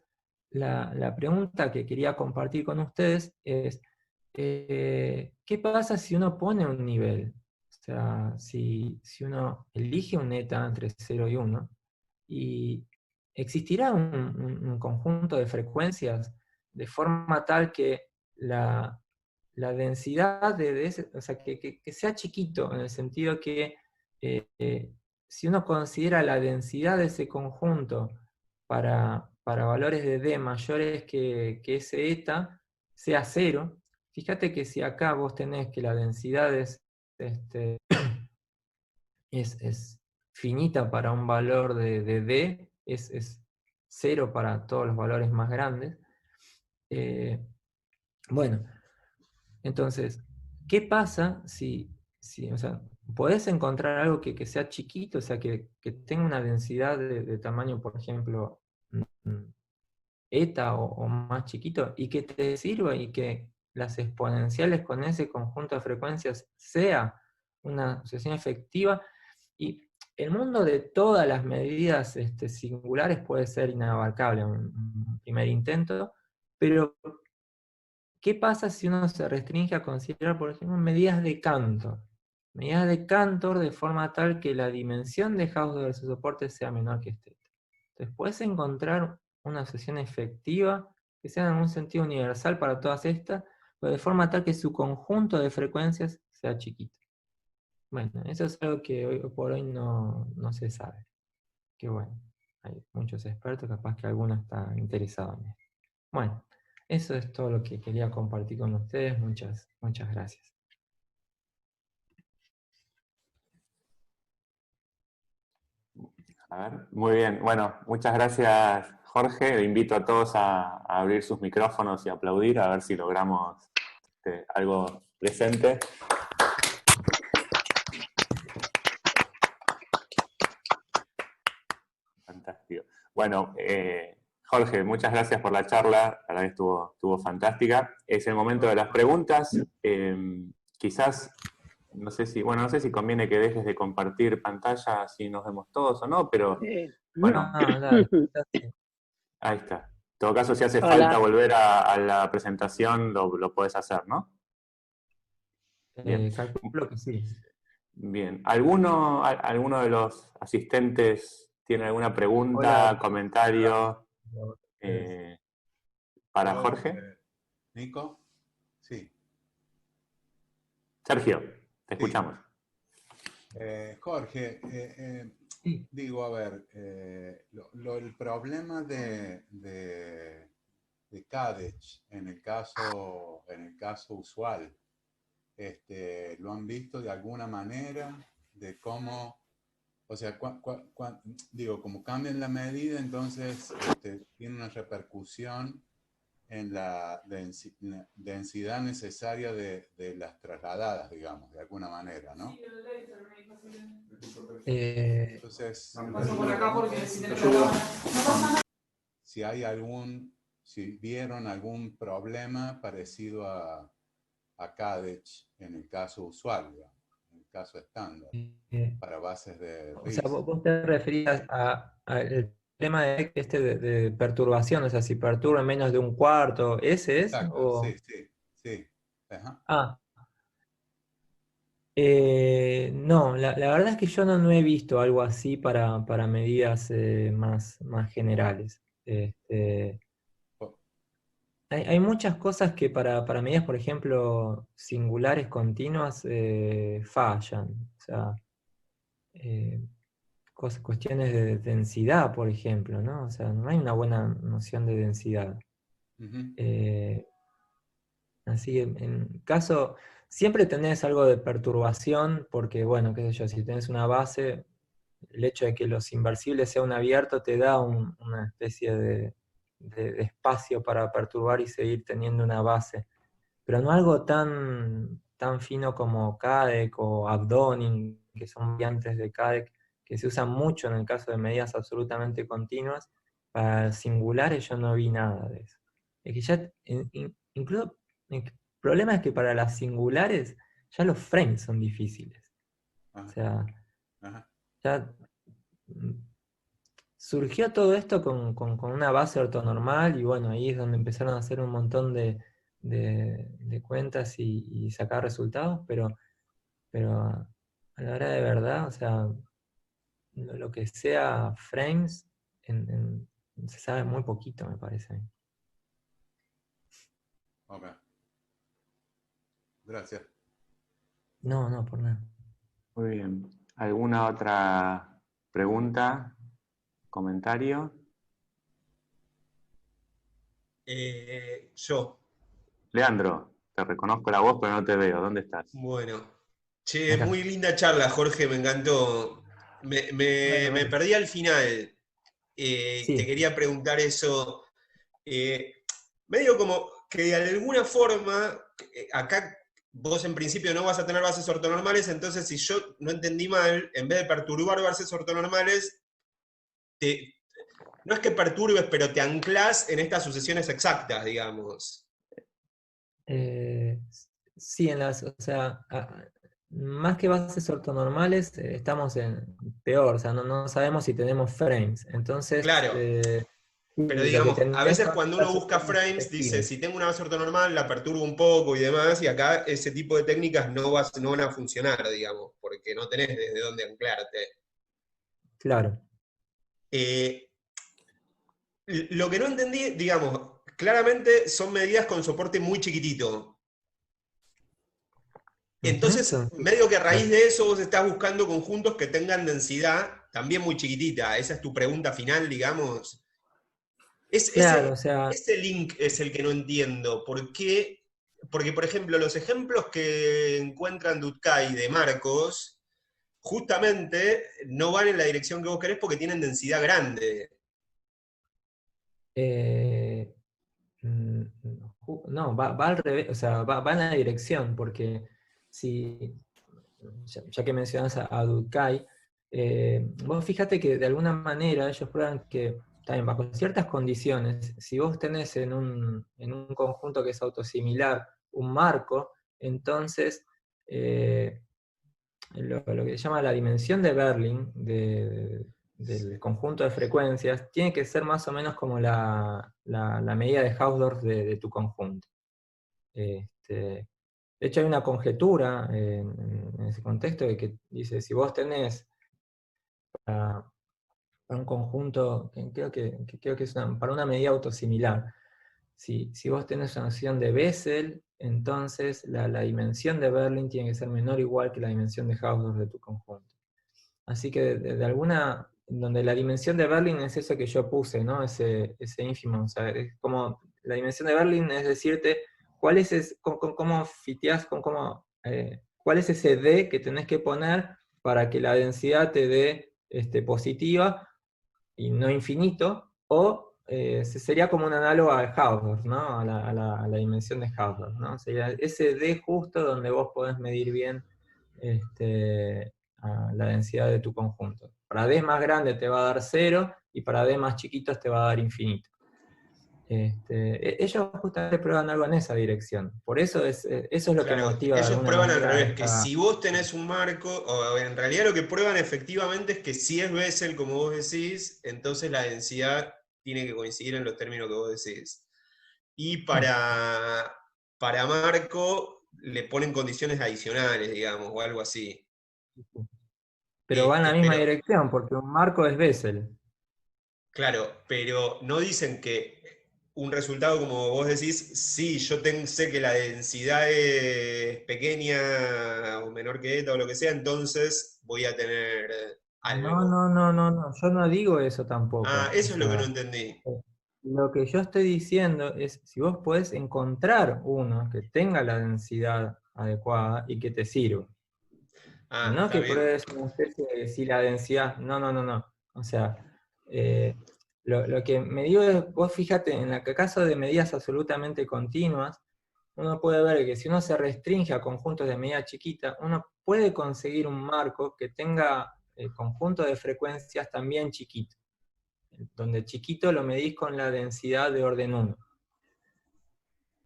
la pregunta que quería compartir con ustedes es, ¿qué pasa si uno pone un nivel? O sea, si uno elige un eta entre 0 y 1, y existirá un conjunto de frecuencias de forma tal que la densidad de ese, o sea, que sea chiquito, en el sentido que si uno considera la densidad de ese conjunto para valores de D mayores que ese eta, sea cero. Fíjate que si acá vos tenés que la densidad es finita para un valor de D, es cero para todos los valores más grandes. Bueno, entonces, ¿qué pasa o sea, podés encontrar algo que sea chiquito, o sea, que tenga una densidad de tamaño, por ejemplo, eta o más chiquito, y que te sirva y que las exponenciales con ese conjunto de frecuencias sea una sucesión efectiva? Y el mundo de todas las medidas singulares puede ser inabarcable en un primer intento, pero ¿qué pasa si uno se restringe a considerar, por ejemplo, medidas de Cantor? Medidas de Cantor de forma tal que la dimensión de Hausdorff de su soporte sea menor que este. Entonces, puedes encontrar una sucesión efectiva que sea en un sentido universal para todas estas, pero de forma tal que su conjunto de frecuencias sea chiquito. Bueno, eso es algo que hoy por hoy no se sabe. Que bueno, hay muchos expertos, capaz que alguno está interesado en esto. Bueno, eso es todo lo que quería compartir con ustedes. Muchas gracias. A ver, muy bien. Bueno, muchas gracias, Jorge. Invito a todos a abrir sus micrófonos y aplaudir, a ver si logramos algo presente. Fantástico. Bueno, Jorge, muchas gracias por la charla. La verdad que estuvo fantástica. Es el momento de las preguntas. Quizás, no sé si conviene que dejes de compartir pantalla, si nos vemos todos o no, pero bueno, Dale. ahí está. En todo caso, si hace Hola. falta volver a la presentación, lo podés hacer, ¿no? Bien. Calculo que sí. Bien. ¿Alguno de los asistentes tiene alguna pregunta, Hola. comentario para Hola, Jorge? Nico, sí. Sergio, te Sí. escuchamos. Jorge, Sí. digo, a ver, el problema de Kadich en el caso usual, ¿lo han visto de alguna manera? De cómo, o sea, digo, como cambian la medida, entonces tiene una repercusión en la densidad necesaria de las trasladadas, digamos, de alguna manera, ¿no? Entonces, si vieron algún problema parecido a Kadech en el caso usual, digamos, en el caso estándar, para bases de o RIS. sea, vos te referías al tema de perturbación, o sea, si perturba menos de un cuarto, ¿ese es? Exacto, O... sí. Ajá. No, la verdad es que yo no he visto algo así para medidas más generales. Hay muchas cosas que para medidas, por ejemplo, singulares continuas, fallan. O sea, eh, cuestiones de densidad, por ejemplo, ¿no? O sea, no hay una buena noción de densidad. Uh-huh. Así que en caso, siempre tenés algo de perturbación, porque bueno, qué sé yo, si tenés una base, el hecho de que los inversibles sean abiertos te da una especie de espacio para perturbar y seguir teniendo una base. Pero no algo tan fino como CADEC o Abdoning, que son variantes de CADEC, que se usan mucho en el caso de medidas absolutamente continuas. Para singulares yo no vi nada de eso. Es que ya, incluso, el problema es que para las singulares ya los frames son difíciles. Ajá. O sea, Ajá. ya surgió todo esto con una base ortonormal y bueno, ahí es donde empezaron a hacer un montón de cuentas y sacar resultados, pero a la hora de verdad, o sea, lo que sea frames se sabe muy poquito, me parece. Ok. Gracias. No, por nada. Muy bien. ¿Alguna otra pregunta? ¿Comentario? Yo. Leandro, te reconozco la voz, pero no te veo. ¿Dónde estás? Bueno. Che, Acá. muy linda charla, Jorge, me encantó. Me perdí al final. Sí. Te quería preguntar eso. Medio como que de alguna forma, acá vos en principio no vas a tener bases ortonormales, entonces si yo no entendí mal, en vez de perturbar bases ortonormales, no es que perturbes, pero te anclas en estas sucesiones exactas, digamos. Sí, o sea, más que bases ortonormales, estamos en peor, o sea, no sabemos si tenemos frames. Entonces, Claro. Pero lo que digamos, a tenés veces son cuando uno estas busca sucesiones frames, dice, efectivas. si tengo una base ortonormal, la perturbo un poco y demás, y acá ese tipo de técnicas no van a funcionar, digamos, porque no tenés desde dónde anclarte. Claro. Lo que no entendí, digamos, claramente son medidas con soporte muy chiquitito. Entonces, medio que a raíz de eso vos estás buscando conjuntos que tengan densidad también muy chiquitita. Esa es tu pregunta final, digamos. Claro, o sea, Ese link es el que no entiendo. ¿Por qué? Porque, por ejemplo, los ejemplos que encuentran Dutkai de Marcos, justamente no van en la dirección que vos querés porque tienen densidad grande. no, va al revés, o sea, va en la dirección, porque si, ya que mencionas a Durkheim, vos fíjate que de alguna manera ellos prueban que, también bajo ciertas condiciones, si vos tenés en un conjunto que es autosimilar un marco, entonces lo que se llama la dimensión de Berlin del conjunto de frecuencias tiene que ser más o menos como la medida de Hausdorff de tu conjunto. De hecho, hay una conjetura en ese contexto de que dice, si vos tenés para un conjunto, creo que es para una medida autosimilar, si vos tenés una noción de Bessel, entonces la dimensión de Berlin tiene que ser menor o igual que la dimensión de Hausdorff de tu conjunto. Así que de alguna, donde la dimensión de Berlin es eso que yo puse, ¿no? Ese ínfimo, o sea, es como, la dimensión de Berlin es decirte cuál es cómo fiteás, cuál es ese D que tenés que poner para que la densidad te dé positiva y no infinito, o sería como un análogo al Hausdorff, ¿no? A la dimensión de Hausdorff, ¿no? Sería ese D justo donde vos podés medir bien la densidad de tu conjunto. Para D más grande te va a dar 0, y para D más chiquitos te va a dar infinito. Ellos justamente prueban algo en esa dirección. Por eso eso es lo que motiva de ellos alguna prueban al manera revés, que si vos tenés un marco, o en realidad lo que prueban efectivamente es que si es Bessel, como vos decís, entonces la densidad tiene que coincidir en los términos que vos decís. Y para marco le ponen condiciones adicionales, digamos, o algo así. Pero va en la misma Pero, dirección, porque un marco es Bessel. claro, pero no dicen que un resultado como vos decís, sí, yo sé que la densidad es pequeña o menor que eta o lo que sea, entonces voy a tener algo. No, yo no digo eso Ah, tampoco. O eso es lo que no sea, entendí. lo que yo estoy diciendo es, si vos podés encontrar uno que tenga la densidad adecuada y que te sirva. Ah, No está que bien. pruebes una especie de si la densidad. No. O sea, lo que me digo es, vos fíjate, en el caso de medidas absolutamente continuas, uno puede ver que si uno se restringe a conjuntos de medida chiquita, uno puede conseguir un marco que tenga el conjunto de frecuencias también chiquito, donde chiquito lo medís con la densidad de orden 1.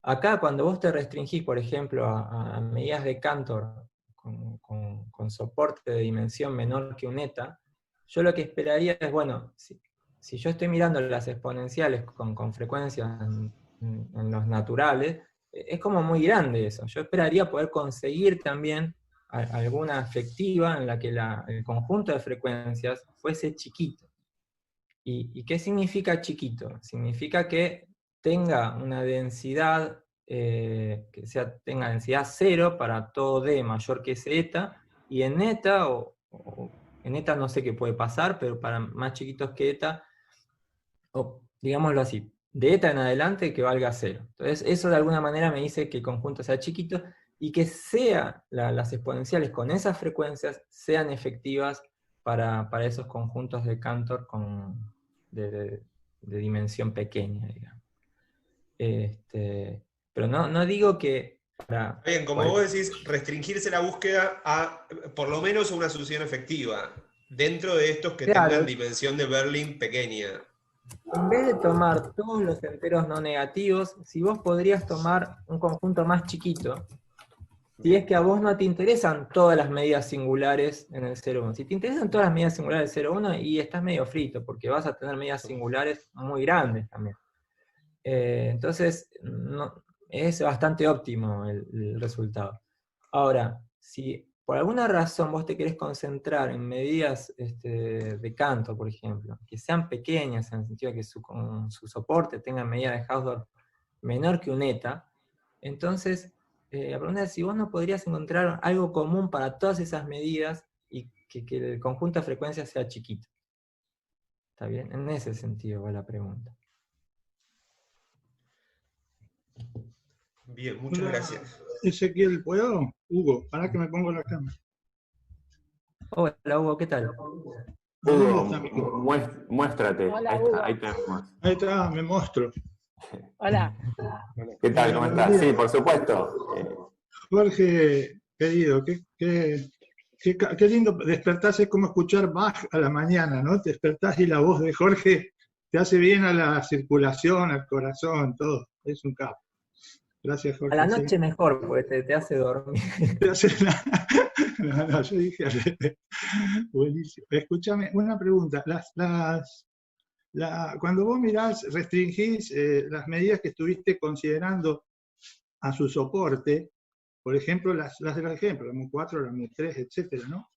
Acá, cuando vos te restringís, por ejemplo, a medidas de Cantor con soporte de dimensión menor que un eta, yo lo que esperaría es, bueno, si yo estoy mirando las exponenciales con frecuencias en los naturales, es como muy grande eso. Yo esperaría poder conseguir también alguna efectiva en la que el conjunto de frecuencias fuese chiquito. ¿Y qué significa chiquito? Significa que tenga una densidad, tenga densidad 0 para todo D mayor que eta, y en eta, en eta no sé qué puede pasar, pero para más chiquitos que eta, o digámoslo así, de eta en adelante que valga 0. Entonces eso de alguna manera me dice que el conjunto sea chiquito, y que las exponenciales con esas frecuencias sean efectivas para esos conjuntos de Cantor de dimensión pequeña, digamos. Pero no digo que Está bien, como vos decís, restringirse la búsqueda a por lo menos una solución efectiva, dentro de estos que tengan claro, dimensión de Berlin pequeña. en vez de tomar todos los enteros no negativos, si vos podrías tomar un conjunto más chiquito, si es que a vos no te interesan todas las medidas singulares en el 0,1. Si te interesan todas las medidas singulares del 0,1, y estás medio frito, porque vas a tener medidas singulares muy grandes también. Entonces, es bastante óptimo el resultado. Ahora, si por alguna razón vos te querés concentrar en medidas de Cantor, por ejemplo, que sean pequeñas, en el sentido de que su soporte tenga medida de Hausdorff menor que un eta, entonces, la pregunta es si vos no podrías encontrar algo común para todas esas medidas y que el conjunto de frecuencias sea chiquito. ¿Está bien? En ese sentido va la pregunta. Bien, muchas gracias. Ezequiel, ¿puedo? Hugo, para que me pongo la cámara. Hola Hugo, ¿qué tal? Hugo, muéstrate. Hola, Ahí Hugo. está, ahí tenemos. Ahí está, me muestro. Hola. ¿Qué tal? ¿Cómo estás? Sí, por supuesto. Jorge, querido, qué lindo despertarse, es como escuchar Bach a la mañana, ¿no? Te despertás y la voz de Jorge te hace bien a la circulación, al corazón, todo. Es un capo. Gracias, Jorge. A la noche mejor, porque te hace dormir. No, yo dije buenísimo. Escúchame, una pregunta. Cuando vos mirás, restringís las medidas que estuviste considerando a su soporte, por ejemplo, las de los ejemplos, la MU4, la MU3, etcétera, ¿no?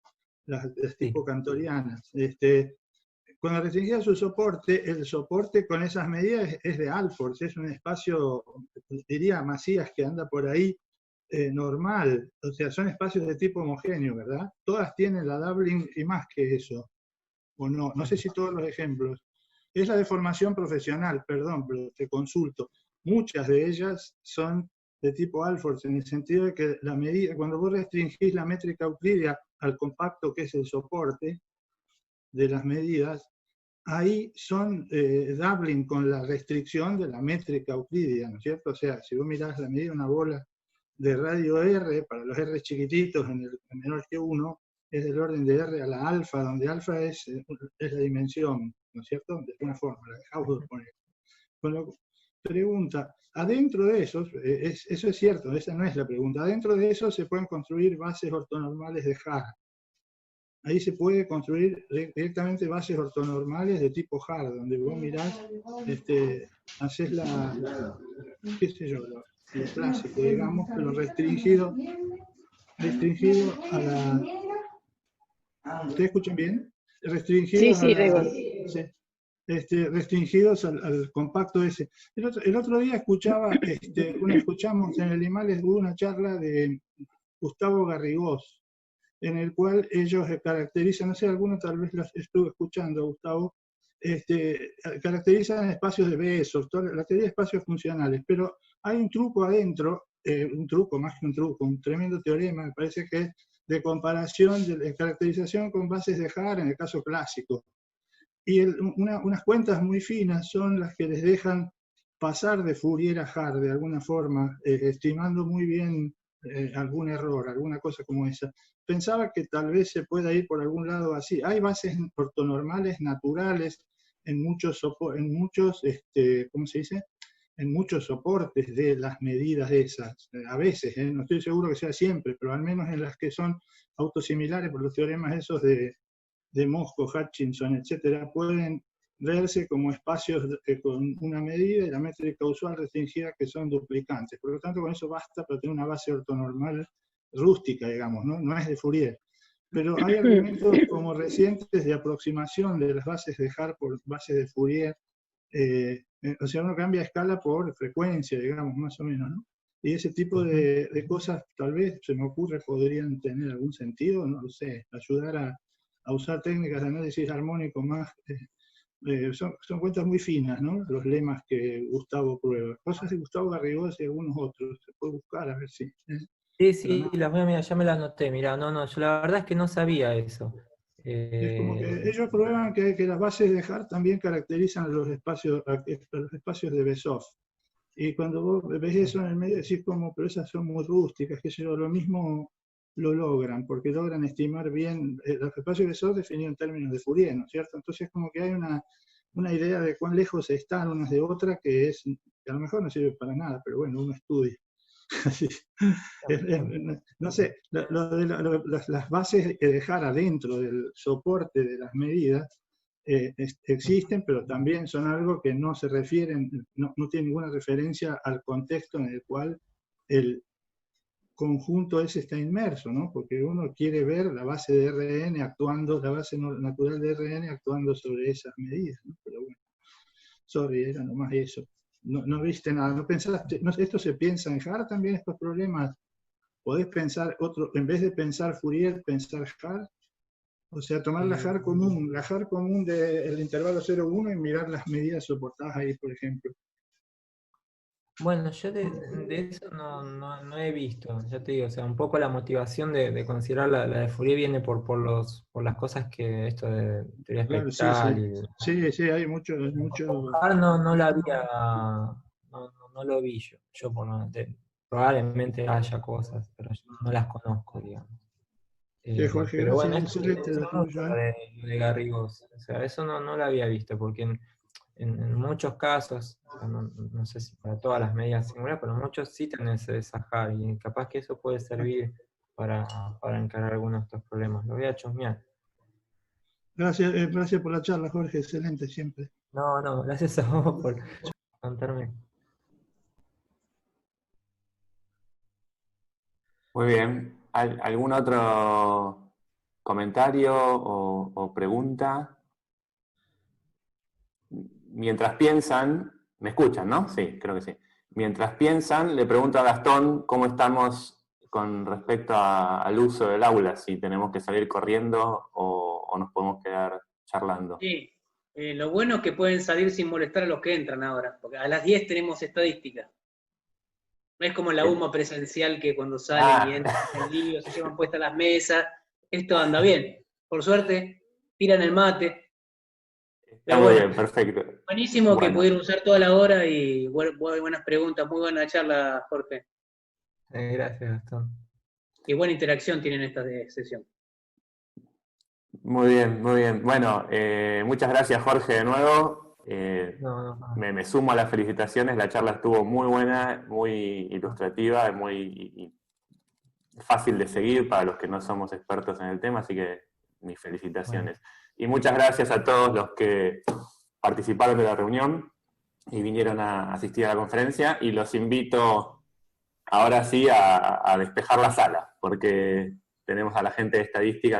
Las tipo cantorianas. Cuando restringís a su soporte, el soporte con esas medidas es de Alford, es un espacio, diría Macías, que anda por ahí, normal. O sea, son espacios de tipo homogéneo, ¿verdad? Todas tienen la doubling y más que eso. O no, no sé si todos los ejemplos. Es la de formación profesional, perdón, pero te consulto. Muchas de ellas son de tipo Alford, en el sentido de que la medida, cuando vos restringís la métrica euclídea al compacto que es el soporte de las medidas, ahí son doubling con la restricción de la métrica euclídea, ¿no es cierto? O sea, si vos mirás la medida de una bola de radio R, para los R chiquititos en menor que 1, es del orden de R a la alfa, donde alfa es la dimensión, ¿no es cierto? De alguna forma, la dejamos de poner. Con lo, pregunta, adentro de esos, eso es cierto, esa no es la pregunta, adentro de eso se pueden construir bases ortonormales de Haar. Ahí se puede construir directamente bases ortonormales de tipo Haar, donde vos mirás, haces qué sé yo, lo clásico, digamos, pero restringido a la... ¿Ustedes escuchan bien? Restringidos Sí, restringidos al compacto ese. El otro día escuchamos en Animales, hubo una charla de Gustavo Garrigós, en el cual ellos caracterizan, no sé, algunos tal vez los estuve escuchando, Gustavo, caracterizan espacios de besos, la teoría de espacios funcionales, pero hay un truco adentro, un truco más que un truco, un tremendo teorema, me parece que es de comparación, de caracterización con bases de Haar en el caso clásico. Y unas cuentas muy finas son las que les dejan pasar de Fourier a Haar de alguna forma, estimando muy bien algún error, alguna cosa como esa. Pensaba que tal vez se pueda ir por algún lado así. Hay bases ortonormales naturales en muchos ¿cómo se dice? En muchos soportes de las medidas esas. A veces, no estoy seguro que sea siempre, pero al menos en las que son autosimilares por los teoremas esos de Mosco, Hutchinson, etcétera, pueden verse como espacios con una medida y la métrica usual restringida que son duplicantes. Por lo tanto, con eso basta para tener una base ortonormal rústica, digamos, no es de Fourier. Pero hay argumentos como recientes de aproximación de las bases de Haar por bases de Fourier. O sea, uno cambia escala por frecuencia, digamos, más o menos, ¿no? Y ese tipo de cosas, tal vez, se me ocurre, podrían tener algún sentido, no lo sé, ayudar a usar técnicas de análisis armónico más, son cuentas muy finas, ¿no? Los lemas que Gustavo prueba. Cosas de Gustavo Garrigós y algunos otros, se puede buscar a ver si... Sí, las voy a mirar, ya me las anoté, mirá, yo la verdad es que no sabía eso. Es como que ellos prueban que las bases de Haar también caracterizan los espacios de Bezoff. Y cuando vos ves eso en el medio decís como, pero esas son muy rústicas, que yo lo mismo lo logran, porque logran estimar bien, los espacios de Bezoff definidos en términos de Fourier, ¿no es cierto? Entonces como que hay una idea de cuán lejos están unas de otras que a lo mejor no sirve para nada, pero bueno, uno estudia. No sé, las bases que dejar adentro del soporte de las medidas existen, pero también son algo que no se refieren, no tiene ninguna referencia al contexto en el cual el conjunto ese está inmerso, ¿no? Porque uno quiere ver la base de RN actuando, la base natural de RN actuando sobre esas medidas, ¿no? Pero bueno, sorry, era nomás eso. No viste nada, no pensaste, esto se piensa en Haar también, estos problemas. ¿Podés pensar en vez de pensar Fourier, pensar Haar? O sea, tomar la Haar común del intervalo 0,1 y mirar las medidas soportadas ahí, por ejemplo. Bueno, yo de eso no he visto, ya te digo, o sea, un poco la motivación de considerar la de Fourier viene por las cosas que esto de teoría espectral. Claro, sí, hay mucho. No la había, no lo vi yo probablemente haya cosas, pero yo no las conozco, digamos. Jorge, pero gracias, bueno, lo de Garrigós, o sea, eso no lo había visto, porque en muchos casos, o sea, no sé si para todas las medidas singulares, pero muchos citan ese Haar, y capaz que eso puede servir para encarar algunos de estos problemas. Lo voy a chusmear. Gracias por la charla, Jorge, excelente siempre. No, gracias a vos por contarme. Muy bien. ¿Algún otro comentario o pregunta? Mientras piensan, ¿me escuchan, no? Sí, creo que sí. Mientras piensan, le pregunto a Gastón cómo estamos con respecto al uso del aula, si tenemos que salir corriendo o nos podemos quedar charlando. Sí, lo bueno es que pueden salir sin molestar a los que entran ahora, porque a las 10 tenemos estadística. No es como la UMA presencial que cuando salen y entran en lío, se llevan puestas las mesas. Esto anda bien. Por suerte, tiran el mate. Está muy bien, perfecto. Buenísimo que Bueno. pudieron usar toda la hora y buenas preguntas, muy buena charla, Jorge. Gracias, Gastón. Y buena interacción tienen esta sesión. Muy bien, muy bien. Bueno, muchas gracias, Jorge, de nuevo. No. Me sumo a las felicitaciones, la charla estuvo muy buena, muy ilustrativa, muy fácil de seguir para los que no somos expertos en el tema, así que mis felicitaciones. Y muchas gracias a todos los que participaron de la reunión y vinieron a asistir a la conferencia, y los invito ahora sí a despejar la sala, porque tenemos a la gente de estadística